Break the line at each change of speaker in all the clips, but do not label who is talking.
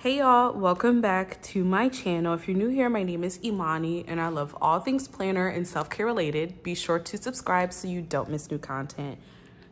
Hey y'all, welcome back to my channel. If you're new here, my name is Imani and I love all things planner and self-care related. Be sure to subscribe so you don't miss new content.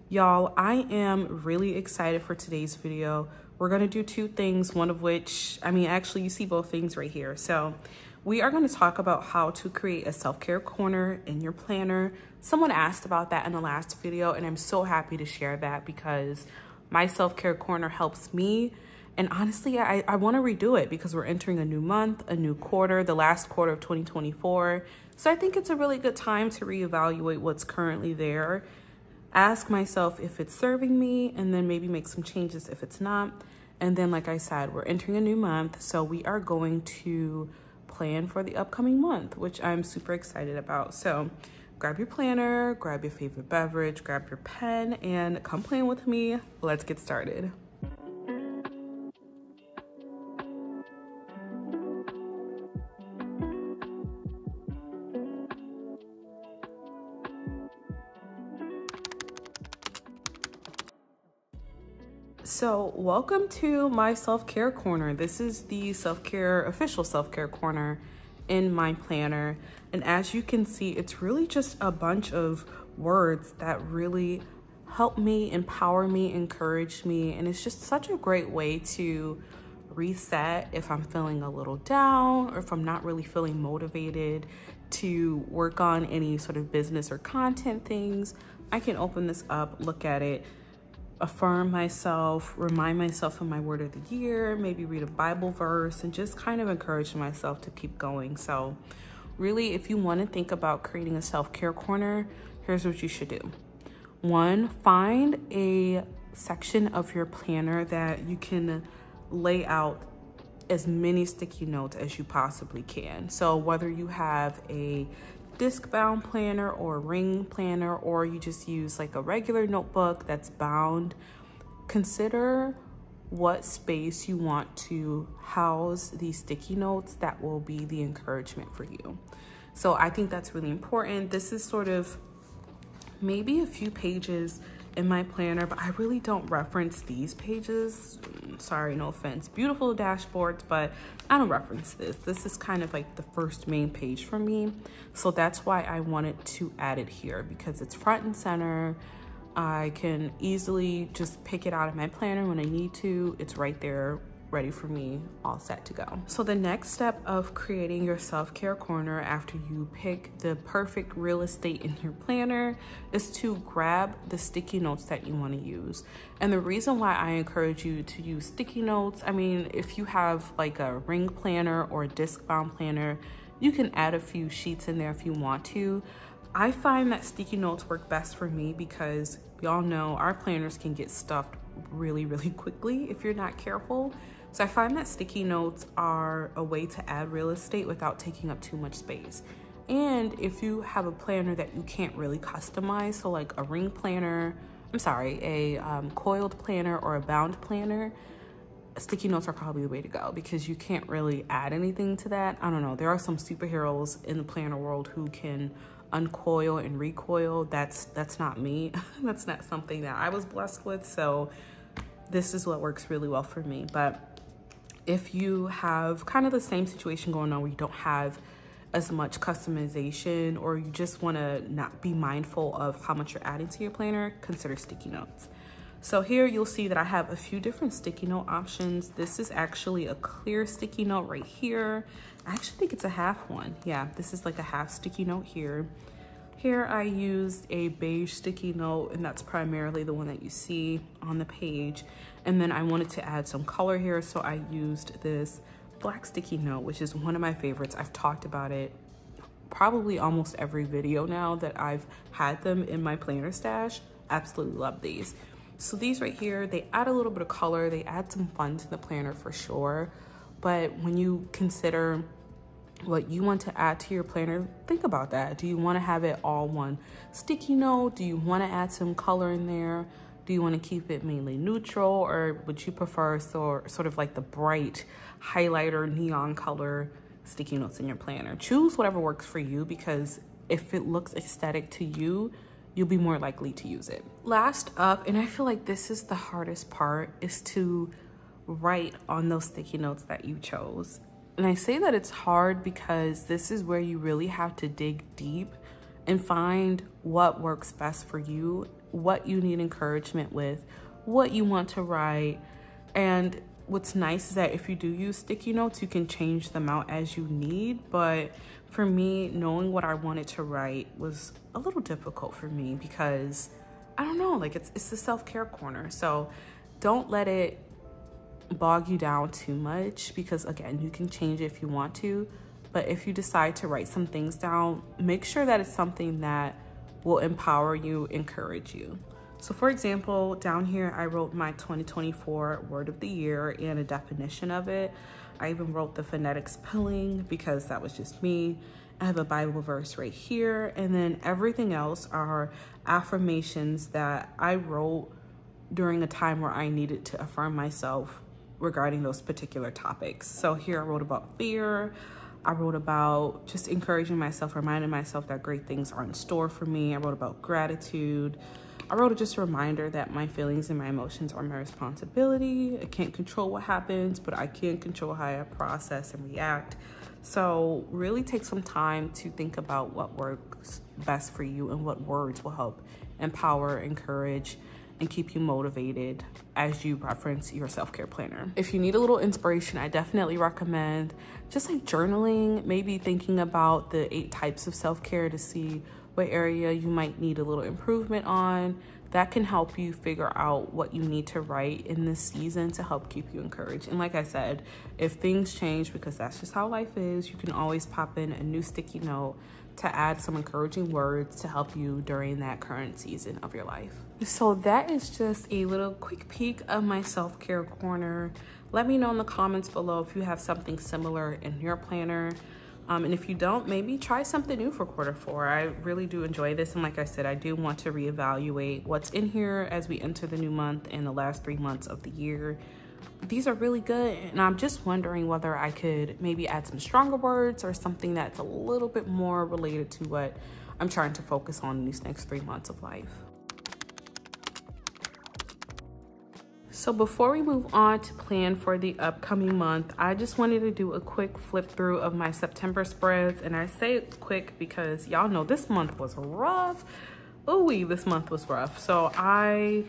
Y'all, I am really excited for today's video. We're gonna do two things, one of which, actually you see both things right here. So we are gonna talk about how to create a self-care corner in your planner. Someone asked about that in the last video and I'm so happy to share that because my self-care corner helps me. And honestly, I want to redo it because we're entering a new month, a new quarter, the last quarter of 2024. So I think it's a really good time to reevaluate what's currently there, ask myself if it's serving me, and then maybe make some changes if it's not. And then, like I said, we're entering a new month, so we are going to plan for the upcoming month, which I'm super excited about. So grab your planner, grab your favorite beverage, grab your pen, and come plan with me. Let's get started. So welcome to my self-care corner. This is the official self-care corner in my planner. And as you can see, it's really just a bunch of words that really help me, empower me, encourage me. And it's just such a great way to reset if I'm feeling a little down or if I'm not really feeling motivated to work on any sort of business or content things. I can open this up, look at it, affirm myself, remind myself of my word of the year, maybe read a Bible verse, and just kind of encourage myself to keep going. So really, if you want to think about creating a self-care corner, here's what you should do. One, find a section of your planner that you can lay out as many sticky notes as you possibly can. So whether you have a disc bound planner or ring planner, or you just use like a regular notebook that's bound, consider what space you want to house these sticky notes that will be the encouragement for you. So I think that's really important. This is sort of maybe a few pages in my planner, but I really don't reference these pages. Sorry, no offense. Beautiful dashboards, but I don't reference this. This is kind of like the first main page for me. So that's why I wanted to add it here because it's front and center. I can easily just pick it out of my planner when I need to. It's right there, ready for me, all set to go. So the next step of creating your self-care corner after you pick the perfect real estate in your planner is to grab the sticky notes that you want to use. And the reason why I encourage you to use sticky notes, if you have like a ring planner or a disc bound planner, you can add a few sheets in there if you want to. I find that sticky notes work best for me because y'all know our planners can get stuffed really, really quickly if you're not careful. So I find that sticky notes are a way to add real estate without taking up too much space. And if you have a planner that you can't really customize, so like a ring planner, a coiled planner or a bound planner, sticky notes are probably the way to go because you can't really add anything to that. I don't know, there are some superheroes in the planner world who can uncoil and recoil. That's not me. That's not something that I was blessed with. So this is what works really well for me. But if you have kind of the same situation going on where you don't have as much customization or you just want to not be mindful of how much you're adding to your planner, consider sticky notes. So here you'll see that I have a few different sticky note options. This is actually a clear sticky note right here. I actually think it's a half one. Yeah, this is like a half sticky note here. Here I used a beige sticky note, and that's primarily the one that you see on the page. And then I wanted to add some color here, so I used this black sticky note, which is one of my favorites. I've talked about it probably almost every video now that I've had them in my planner stash. Absolutely love these. So these right here, they add a little bit of color, they add some fun to the planner for sure. But when you consider what you want to add to your planner, think about that. Do you want to have it all one sticky note? Do you want to add some color in there? Do you want to keep it mainly neutral, or would you prefer sort of like the bright highlighter neon color sticky notes in your planner? Choose whatever works for you because if it looks aesthetic to you, you'll be more likely to use it. Last up, and I feel like this is the hardest part, is to write on those sticky notes that you chose. And I say that it's hard because this is where you really have to dig deep and find what works best for you, what you need encouragement with, what you want to write. And what's nice is that if you do use sticky notes, you can change them out as you need. But for me, knowing what I wanted to write was a little difficult for me because I don't know, like it's the self-care corner. So don't let it bog you down too much because again, you can change it if you want to. But if you decide to write some things down, make sure that it's something that will empower you, encourage you. So for example, down here, I wrote my 2024 word of the year and a definition of it. I even wrote the phonetic spelling because that was just me. I have a Bible verse right here. And then everything else are affirmations that I wrote during a time where I needed to affirm myself regarding those particular topics. So here I wrote about fear. I wrote about just encouraging myself, reminding myself that great things are in store for me. I wrote about gratitude. I wrote just a reminder that my feelings and my emotions are my responsibility. I can't control what happens, but I can control how I process and react. So really take some time to think about what works best for you and what words will help empower, encourage, and keep you motivated as you reference your self-care planner. If you need a little inspiration, I definitely recommend just like journaling, maybe thinking about the 8 types of self-care to see what area you might need a little improvement on. That can help you figure out what you need to write in this season to help keep you encouraged. And like I said, if things change, because that's just how life is, you can always pop in a new sticky note to add some encouraging words to help you during that current season of your life. So that is just a little quick peek of my self-care corner. Let me know in the comments below if you have something similar in your planner. And if you don't, maybe try something new for quarter 4. I really do enjoy this. And like I said, I do want to reevaluate what's in here as we enter the new month and the last 3 months of the year. These are really good. And I'm just wondering whether I could maybe add some stronger words or something that's a little bit more related to what I'm trying to focus on in these next 3 months of life. So before we move on to plan for the upcoming month, I just wanted to do a quick flip through of my September spreads. And I say it's quick because y'all know this month was rough. Ooh, this month was rough. So I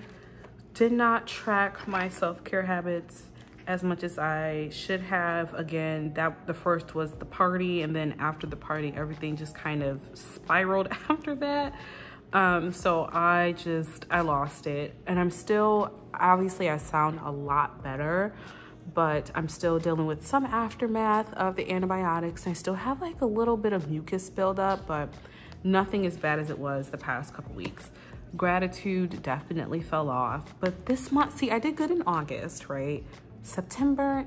did not track my self-care habits as much as I should have. Again, that the first was the party, and then after the party, everything just kind of spiraled after that. So I lost it, and I'm still, obviously I sound a lot better, but I'm still dealing with some aftermath of the antibiotics. I still have like a little bit of mucus buildup, but nothing as bad as it was the past couple weeks. Gratitude definitely fell off, but this month, see, I did good in August, right? September,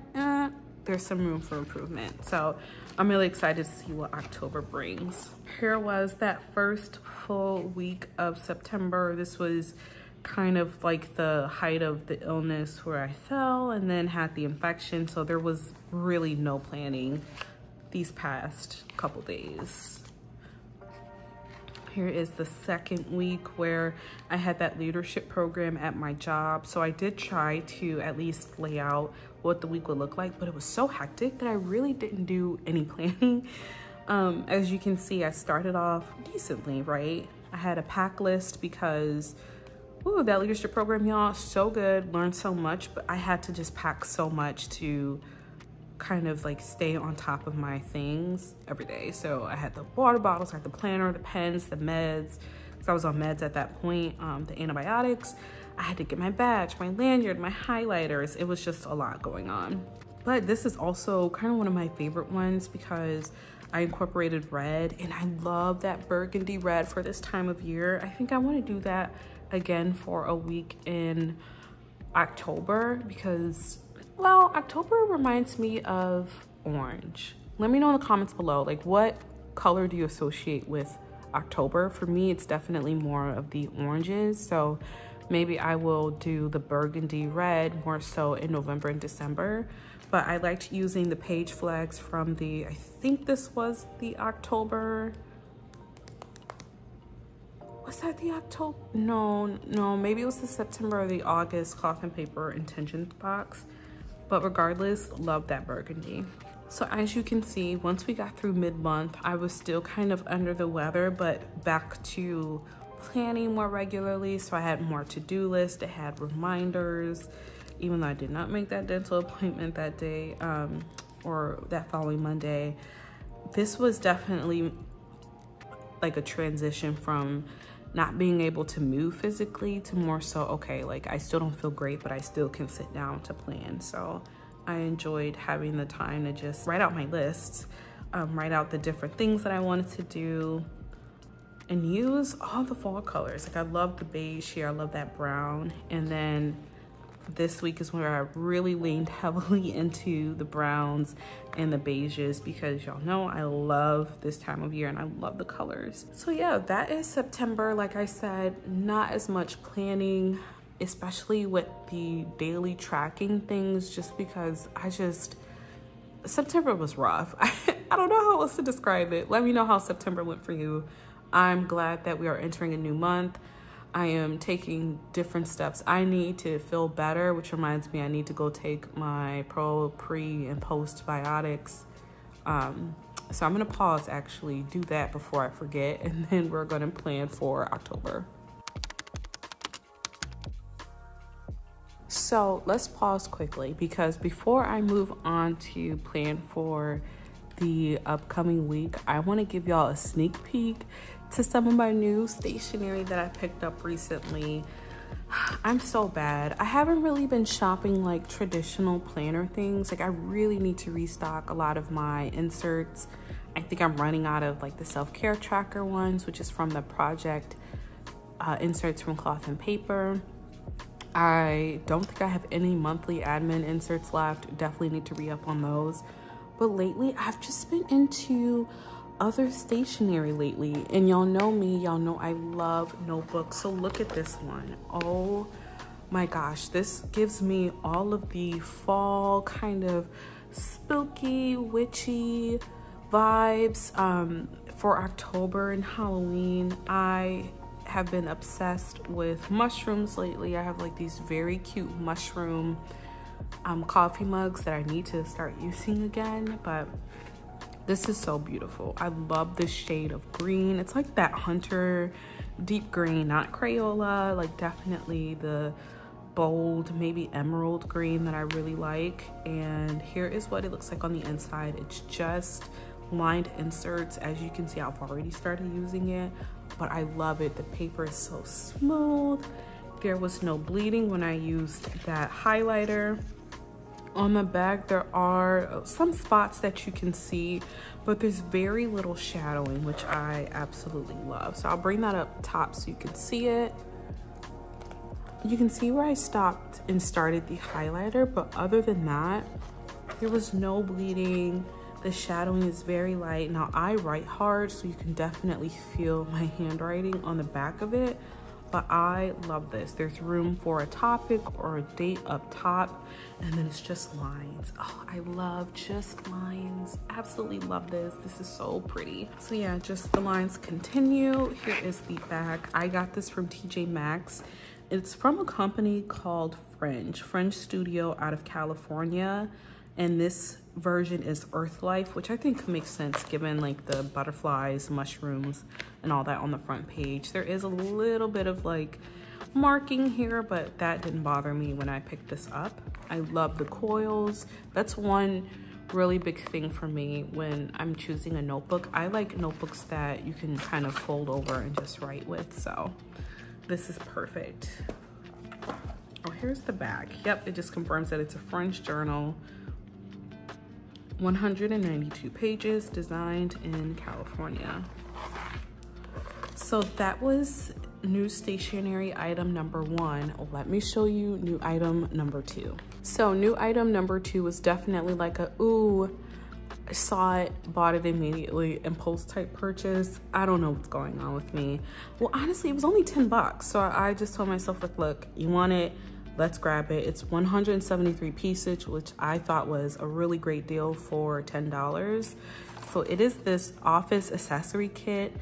there's some room for improvement. So I'm really excited to see what October brings. Here was that first full week of September. This was kind of like the height of the illness where I fell and then had the infection. So there was really no planning these past couple days. Here is the second week where I had that leadership program at my job. So I did try to at least lay out what the week would look like, but it was so hectic that I really didn't do any planning. As you can see, I started off decently, right? I had a pack list because, ooh, that leadership program, y'all, so good, learned so much, but I had to just pack so much to kind of like stay on top of my things every day. So I had the water bottles, I had the planner, the pens, the meds, because I was on meds at that point, the antibiotics. I had to get my badge, my lanyard, my highlighters. It was just a lot going on. But this is also kind of one of my favorite ones because I incorporated red, and I love that burgundy red for this time of year. I think I want to do that again for a week in October because, well, October reminds me of orange. Let me know in the comments below, like, what color do you associate with October? For me, it's definitely more of the oranges. So maybe I will do the burgundy red more so in November and December. But I liked using the page flags from the, I think this was the October. Was that the October? No, maybe it was the September or the August cloth and paper intentions box. but regardless, love that burgundy. So as you can see, once we got through mid-month, I was still kind of under the weather, but back to planning more regularly. So I had more to-do lists, I had reminders, even though I did not make that dental appointment that day or that following Monday. This was definitely like a transition from not being able to move physically to more so, okay, like I still don't feel great, but I still can sit down to plan. So I enjoyed having the time to just write out my lists, write out the different things that I wanted to do, and use all the fall colors. Like I love the beige here, I love that brown. And then this week is where I really leaned heavily into the browns and the beiges, because y'all know I love this time of year and I love the colors. So yeah, that is September. Like I said, not as much planning, especially with the daily tracking things, just because September was rough. I don't know how else to describe it. Let me know how September went for you. I'm glad that we are entering a new month. I am taking different steps. I need to feel better, which reminds me I need to go take my pre, and postbiotics. So I'm gonna pause, actually, do that before I forget, and then we're gonna plan for October. So let's pause quickly, because before I move on to plan for the upcoming week, I want to give y'all a sneak peek to some of my new stationery that I picked up recently. I'm so bad. I haven't really been shopping like traditional planner things. Like I really need to restock a lot of my inserts. I think I'm running out of like the self-care tracker ones, which is from the project inserts from Cloth and Paper. I don't think I have any monthly admin inserts left. Definitely need to re-up on those. But lately, I've just been into other stationery lately. And y'all know me, y'all know I love notebooks. So look at this one. Oh my gosh, this gives me all of the fall kind of spooky, witchy vibes for October and Halloween. I have been obsessed with mushrooms lately. I have like these very cute mushroom coffee mugs that I need to start using again, but this is so beautiful. I love this shade of green. It's like that hunter deep green, not Crayola, like definitely the bold, maybe emerald green that I really like. And here is what it looks like on the inside. It's just lined inserts. As you can see, I've already started using it, but I love it. The paper is so smooth. There was no bleeding when I used that highlighter. On the back, there are some spots that you can see, but there's very little shadowing, which I absolutely love. So I'll bring that up top so you can see it. You can see where I stopped and started the highlighter, but other than that, there was no bleeding. The shadowing is very light. Now I write hard, so you can definitely feel my handwriting on the back of it, but I love this. There's room for a topic or a date up top, and then it's just lines. Oh, I love just lines. Absolutely love this. This is so pretty. So yeah, just the lines continue. Here is the back. I got this from TJ Maxx. It's from a company called Fringe Studio out of California. And this version is Earth Life, which I think makes sense given like the butterflies, mushrooms, and all that on the front page. There is a little bit of like marking here, but that didn't bother me when I picked this up. I love the coils. That's one really big thing for me when I'm choosing a notebook. I like notebooks that you can kind of fold over and just write with, so this is perfect. Oh, here's the back. Yep, it just confirms that it's a French journal. 192 pages, designed in California. So that was new stationery item number 1. Let me show you new item number 2. So new item number 2 was definitely like a, ooh, I saw it, bought it immediately, impulse type purchase. I don't know what's going on with me. Well, honestly, it was only 10 bucks. So I just told myself, like, look, you want it, let's grab it. It's 173 pieces, which I thought was a really great deal for $10. So it is this office accessory kit,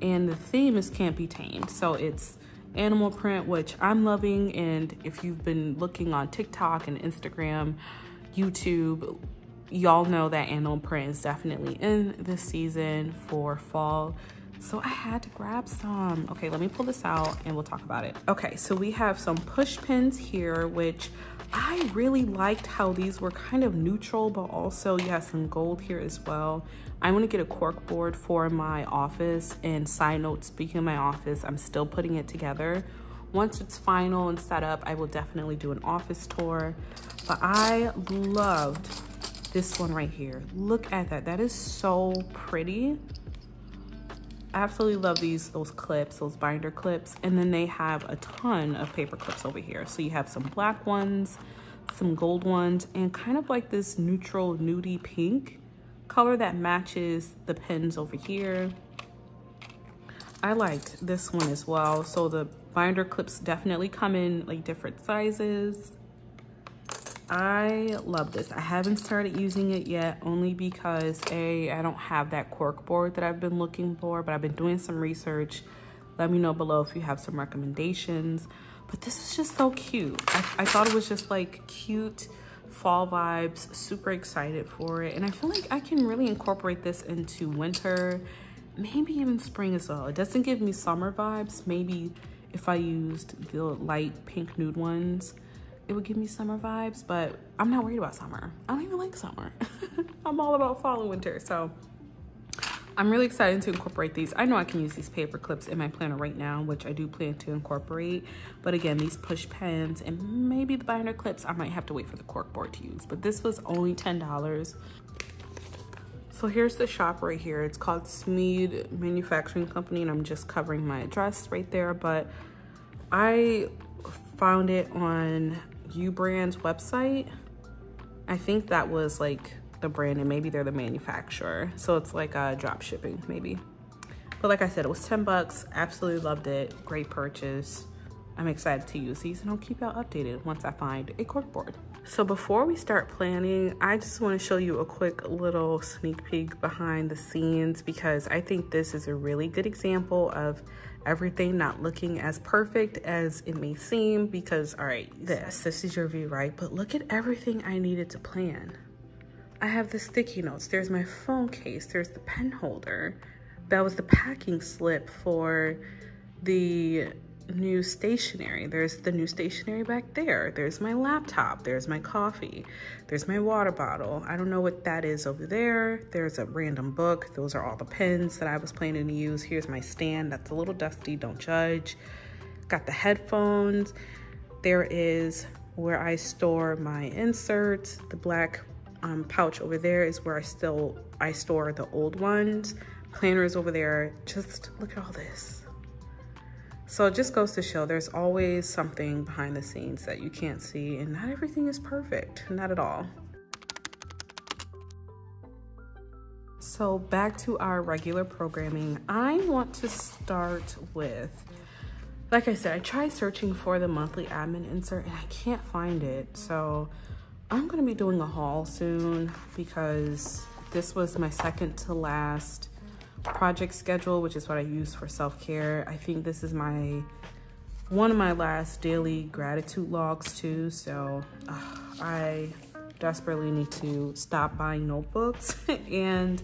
and the theme is Can't Be Tamed. So it's animal print, which I'm loving. And if you've been looking on TikTok and Instagram, YouTube, y'all know that animal print is definitely in this season for fall. So I had to grab some. Okay, let me pull this out and we'll talk about it. Okay, so we have some push pins here, which I really liked how these were kind of neutral, but also you have some gold here as well. I want to get a cork board for my office, and side note, speaking of my office, I'm still putting it together. Once it's final and set up, I will definitely do an office tour. But I loved this one right here. Look at that. That is so pretty. Absolutely love those clips, those binder clips. And then they have a ton of paper clips over here. So you have some black ones, some gold ones, and kind of like this neutral nudie pink color that matches the pins over here. I liked this one as well. So the binder clips definitely come in like different sizes. I love this. I haven't started using it yet, only because I don't have that cork board that I've been looking for, but I've been doing some research. Let me know below if you have some recommendations. But this is just so cute. I thought it was just like cute fall vibes, super excited for it. And I feel like I can really incorporate this into winter, maybe even spring as well. It doesn't give me summer vibes. Maybe if I used the light pink nude ones, it would give me summer vibes, but I'm not worried about summer. I don't even like summer. I'm all about fall and winter. So I'm really excited to incorporate these. I know I can use these paper clips in my planner right now, which I do plan to incorporate. But again, these push pens and maybe the binder clips, I might have to wait for the cork board to use. But this was only $10. So here's the shop right here. It's called Smeed Manufacturing Company, and I'm just covering my address right there. But I found it on Ubrand's website. I think that was like the brand, and maybe they're the manufacturer. So it's like drop shipping maybe. But like I said, it was 10 bucks. Absolutely loved it. Great purchase. I'm excited to use these, and I'll keep y'all updated once I find a cork board. So before we start planning, I just want to show you a quick little sneak peek behind the scenes, because I think this is a really good example of everything not looking as perfect as it may seem. Because all right, this is your view, right? But look at everything I needed to plan. I have the sticky notes, there's my phone case, there's the pen holder, that was the packing slip for the new stationery, there's the new stationery back there, there's my laptop, there's my coffee, there's my water bottle, I don't know what that is over there, there's a random book, those are all the pens that I was planning to use, here's my stand, that's a little dusty, don't judge, got the headphones, there is where I store my inserts, the black pouch over there is where I store the old ones, planner is over there, just look at all this. So it just goes to show there's always something behind the scenes that you can't see, and not everything is perfect, not at all. So back to our regular programming, I want to start with, like I said, I tried searching for the monthly admin insert and I can't find it. So I'm gonna be doing a haul soon, because this was my second to last project schedule, which is what I use for self-care. I think this is one of my last daily gratitude logs too. So I desperately need to stop buying notebooks and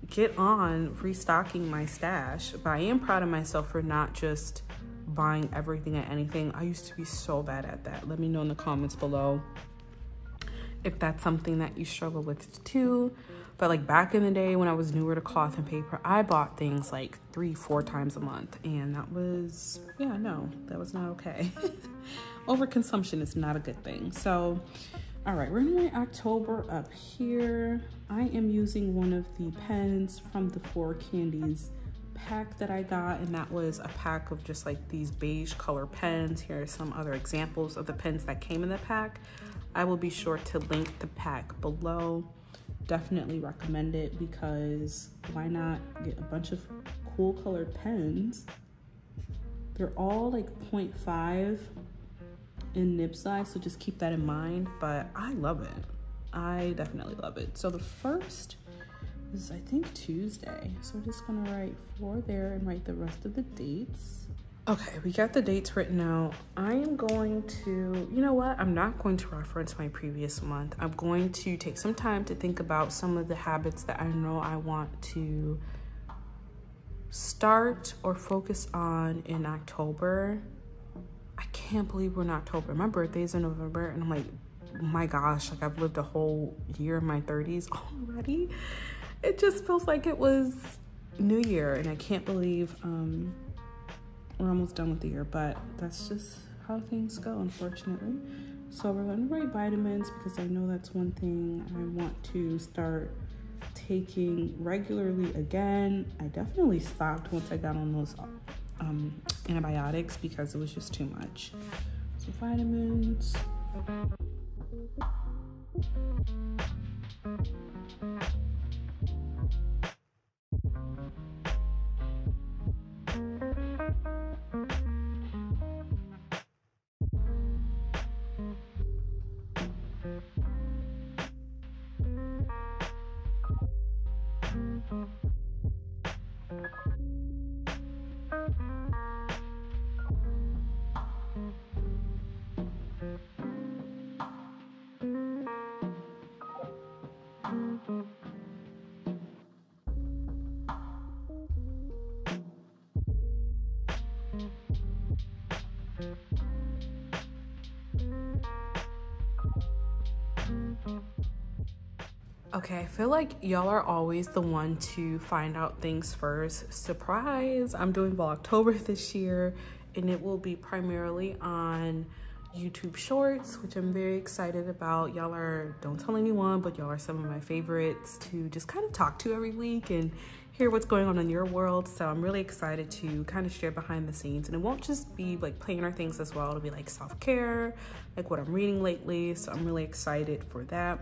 get on restocking my stash. But I am proud of myself for not just buying everything and anything. I used to be so bad at that. Let me know in the comments below if that's something that you struggle with too. But like back in the day when I was newer to cloth and paper, I bought things like 3-4 times a month, and that was, yeah, no, that was not okay. Overconsumption is not a good thing. So, all right, we're gonna write October up here. I am using one of the pens from the 4 Candies pack that I got, and that was a pack of just like these beige color pens. Here are some other examples of the pens that came in the pack. I will be sure to link the pack below. Definitely recommend it, because why not get a bunch of cool colored pens? They're all like 0.5 in nib size, so just keep that in mind. But I love it. I definitely love it. So the first is, I think, Tuesday. So we're just gonna write 4 there and write the rest of the dates. Okay, we got the dates written out. I am going to, you know what? I'm not going to reference my previous month. I'm going to take some time to think about some of the habits that I know I want to start or focus on in October. I can't believe we're in October. My birthday's in November, and I'm like, my gosh, like I've lived a whole year in my 30s already. It just feels like it was New Year, and I can't believe we're almost done with the year, but that's just how things go, unfortunately. So we're going to write vitamins because I know that's one thing I want to start taking regularly again. I definitely stopped once I got on those antibiotics because it was just too much. So vitamins. Okay, I feel like y'all are always the one to find out things first. Surprise! I'm doing Vlogtober this year, and it will be primarily on YouTube Shorts, which I'm very excited about. Y'all are, don't tell anyone, but y'all are some of my favorites to just kind of talk to every week and hear what's going on in your world. So I'm really excited to kind of share behind the scenes, and it won't just be like planner things as well. It'll be like self-care, like what I'm reading lately. So I'm really excited for that.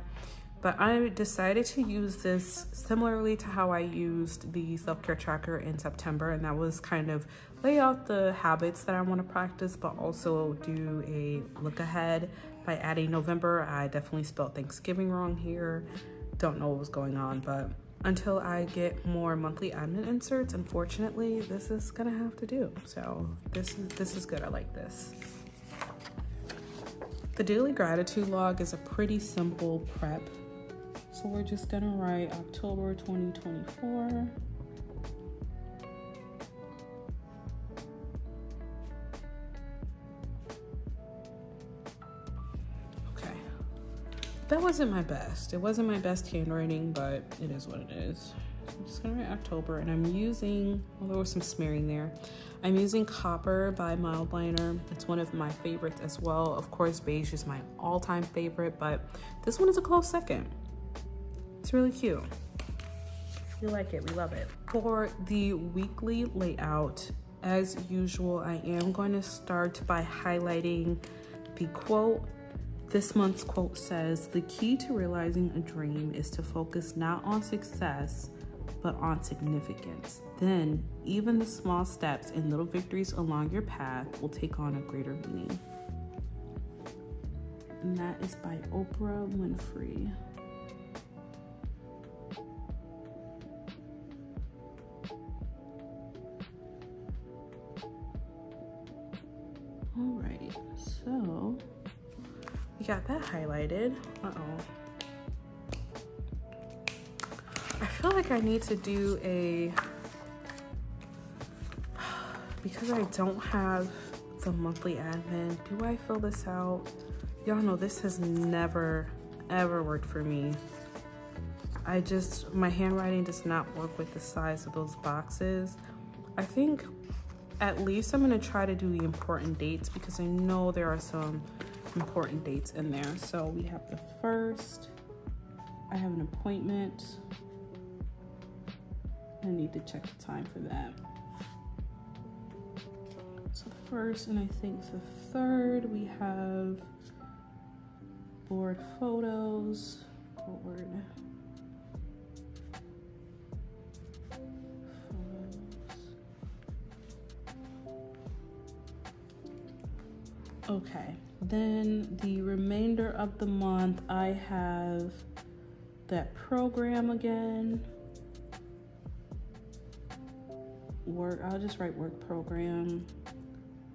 But I decided to use this similarly to how I used the self-care tracker in September, and that was kind of lay out the habits that I want to practice, but also do a look ahead by adding November. I definitely spelled Thanksgiving wrong here. Don't know what was going on, but until I get more monthly admin inserts, unfortunately, this is gonna have to do. So this is good. I like this. The daily gratitude log is a pretty simple prep. So we're just gonna write October 2024. Okay. That wasn't my best. It wasn't my best handwriting, but it is what it is. So I'm just gonna write October, and I'm using, well, there was some smearing there. I'm using Copper by Mildliner. It's one of my favorites as well. Of course, beige is my all-time favorite, but this one is a close second. It's really cute. We like it, we love it. For the weekly layout, as usual, I am going to start by highlighting the quote. This month's quote says, "The key to realizing a dream is to focus not on success, but on significance. Then, even the small steps and little victories along your path will take on a greater meaning." And that is by Oprah Winfrey. All right, so we got that highlighted. I feel like I need to do a, because I don't have the monthly admin, do I fill this out? Y'all know this has never, ever worked for me. My handwriting does not work with the size of those boxes. I think at least I'm gonna try to do the important dates because I know there are some important dates in there. So we have the 1st, I have an appointment. I need to check the time for that. So the 1st, and I think the 3rd, we have board photos, board. Okay, then the remainder of the month, I have that program again. I'll just write work program.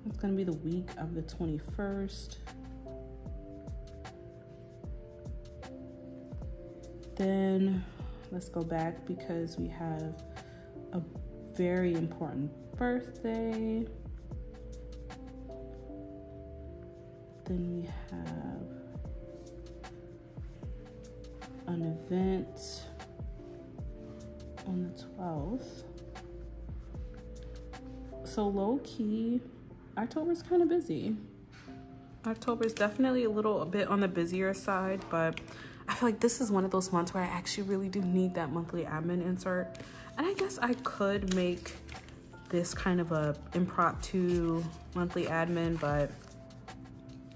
It's gonna be the week of the 21st. Then let's go back because we have a very important birthday. Then we have an event on the 12th. So low key, October's kind of busy. October is definitely a little bit on the busier side, but I feel like this is one of those months where I actually really do need that monthly admin insert. And I guess I could make this kind of a impromptu monthly admin, but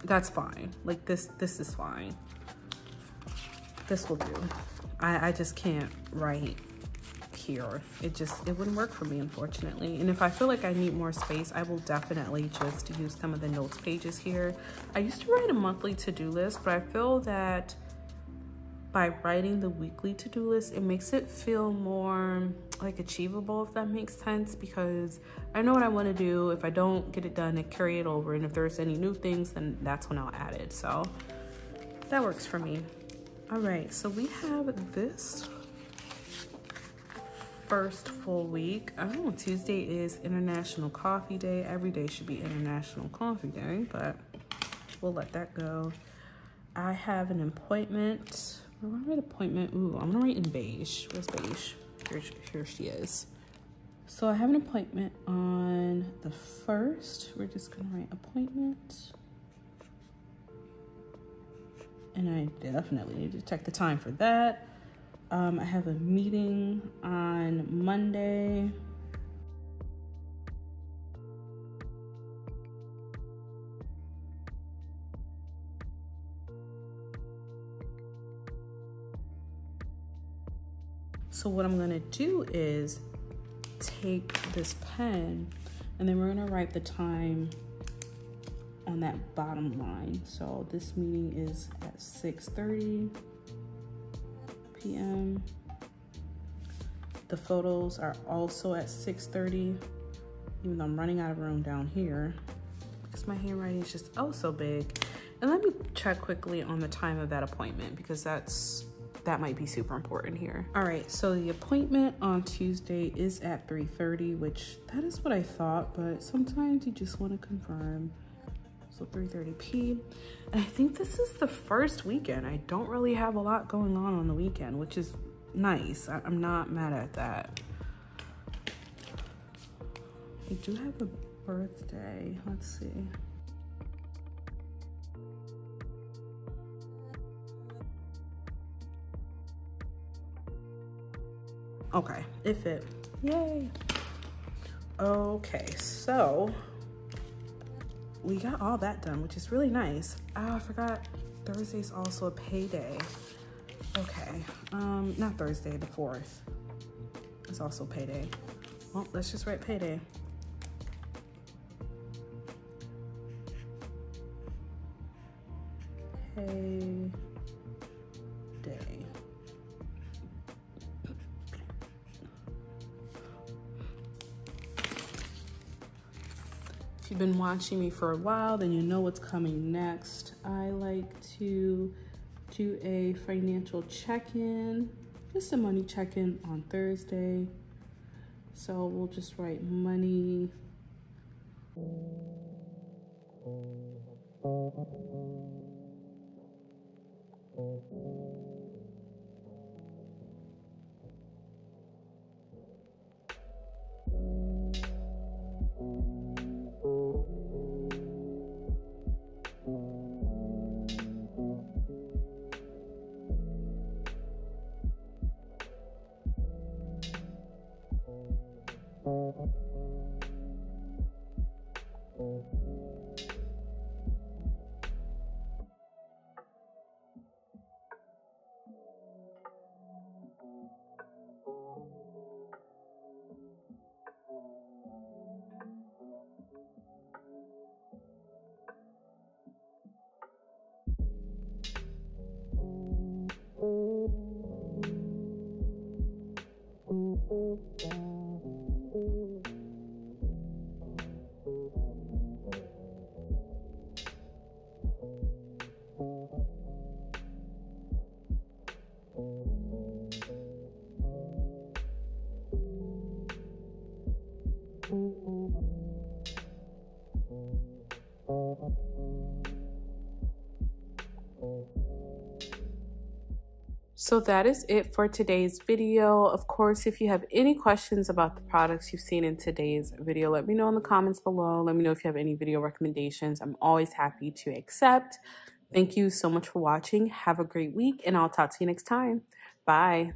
that's fine. Like this is fine. This will do. I just can't write here. It wouldn't work for me, unfortunately. And if I feel like I need more space, I will definitely just use some of the notes pages here. I used to write a monthly to-do list, but I feel that by writing the weekly to-do list, it makes it feel more like achievable, if that makes sense, because I know what I want to do. If I don't get it done, I carry it over, and if there's any new things, then that's when I'll add it. So that works for me. All right, so we have this first full week. Oh, Tuesday is International Coffee Day. Every day should be International Coffee Day, but we'll let that go. I have an appointment. We're gonna write appointment. Ooh, I'm gonna write in beige. Where's beige? Here she is. So I have an appointment on the 1st. We're just gonna write appointment. And I definitely need to check the time for that. I have a meeting on Monday. So what I'm gonna do is take this pen and then we're gonna write the time on that bottom line. So this meeting is at 6:30 p.m. The photos are also at 6:30, even though I'm running out of room down here because my handwriting is just oh so big. And let me check quickly on the time of that appointment because that might be super important here. All right, so the appointment on Tuesday is at 3:30, which that is what I thought, but sometimes you just want to confirm. So 3:30 p. And I think this is the first weekend. I don't really have a lot going on the weekend, which is nice. I'm not mad at that. I do have a birthday. Let's see. Okay, it fit. Yay. Okay, so we got all that done, which is really nice. Oh, I forgot Thursday's also a payday. Okay, not Thursday, the 4th. It's also payday. Well, let's just write payday. Payday. If you've been watching me for a while, then you know what's coming next. I like to do a financial check-in, just a money check-in on Thursday. So we'll just write money. So that is it for today's video. Of course, if you have any questions about the products you've seen in today's video, let me know in the comments below. Let me know if you have any video recommendations. I'm always happy to accept. Thank you so much for watching. Have a great week, and I'll talk to you next time. Bye.